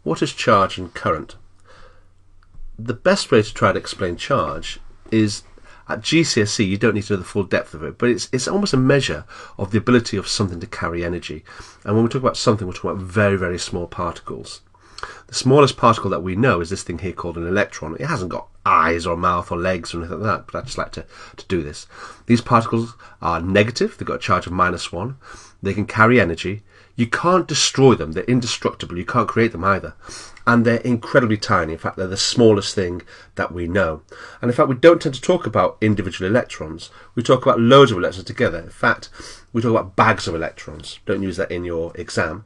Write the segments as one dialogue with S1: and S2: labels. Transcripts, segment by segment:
S1: What is charge and current? The best way to try to explain charge is, at GCSE you don't need to know the full depth of it, but it's almost a measure of the ability of something to carry energy. And when we talk about something, we're talking about very, very small particles. The smallest particle that we know is this thing here called an electron. It hasn't got eyes or mouth or legs or anything like that, but I just like to do this. These particles are negative. They've got a charge of -1. They can carry energy. You can't destroy them. They're indestructible. You can't create them either. And they're incredibly tiny. In fact, they're the smallest thing that we know. And in fact, we don't tend to talk about individual electrons. We talk about loads of electrons together. In fact, we talk about bags of electrons. Don't use that in your exam.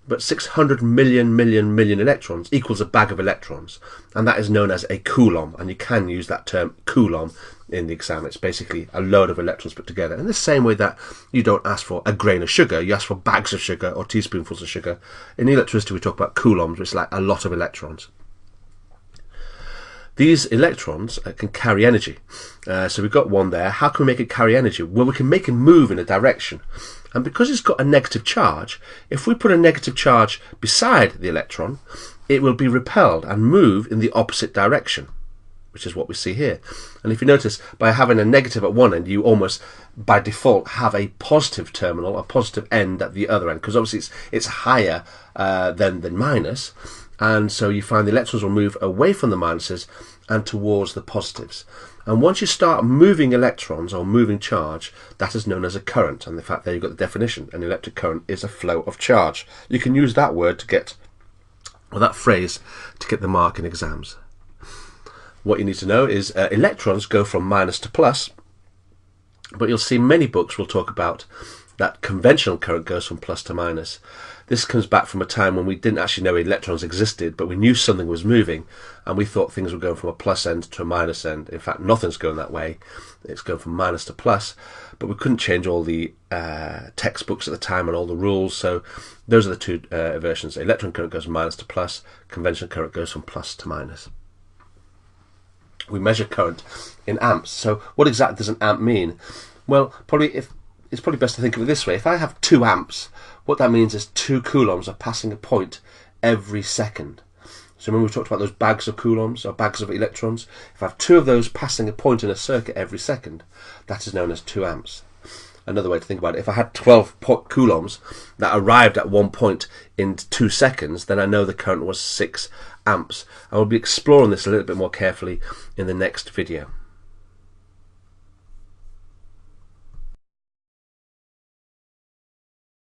S1: But 600 million electrons equals a bag of electrons. And that is known as a coulomb. And you can use that term coulomb in the exam. It's basically a load of electrons put together. In the same way that you don't ask for a grain of sugar, you ask for bags of sugar or teaspoonfuls of sugar. In electricity we talk about coulombs, which is like a lot of electrons. These electrons can carry energy. So we've got one there. How can we make it carry energy? Well, we can make it move in a direction. And because it's got a negative charge, if we put a negative charge beside the electron, it will be repelled and move in the opposite direction, which is what we see here. And if you notice, by having a negative at one end, you almost, by default, have a positive terminal, a positive end at the other end, because obviously it's higher than minus, and so you find the electrons will move away from the minuses and towards the positives. And once you start moving electrons or moving charge, that is known as a current. And in fact, there you've got the definition. An electric current is a flow of charge. You can use that word to get, or that phrase, to get the mark in exams. What you need to know is electrons go from minus to plus, but you'll see many books will talk about that conventional current goes from plus to minus. This comes back from a time when we didn't actually know electrons existed, but we knew something was moving, and we thought things were going from a plus end to a minus end. In fact, nothing's going that way. It's going from minus to plus, but we couldn't change all the textbooks at the time and all the rules, so those are the two versions. Electron current goes from minus to plus, conventional current goes from plus to minus. We measure current in amps. So what exactly does an amp mean? Well, it's probably best to think of it this way. If I have 2 amps, what that means is 2 coulombs are passing a point every second. So remember we talked about those bags of coulombs or bags of electrons? If I have 2 of those passing a point in a circuit every second, that is known as 2 amps. Another way to think about it, if I had 12 coulombs that arrived at one point in 2 seconds, then I know the current was 6 amps. I will be exploring this a little bit more carefully in the next video.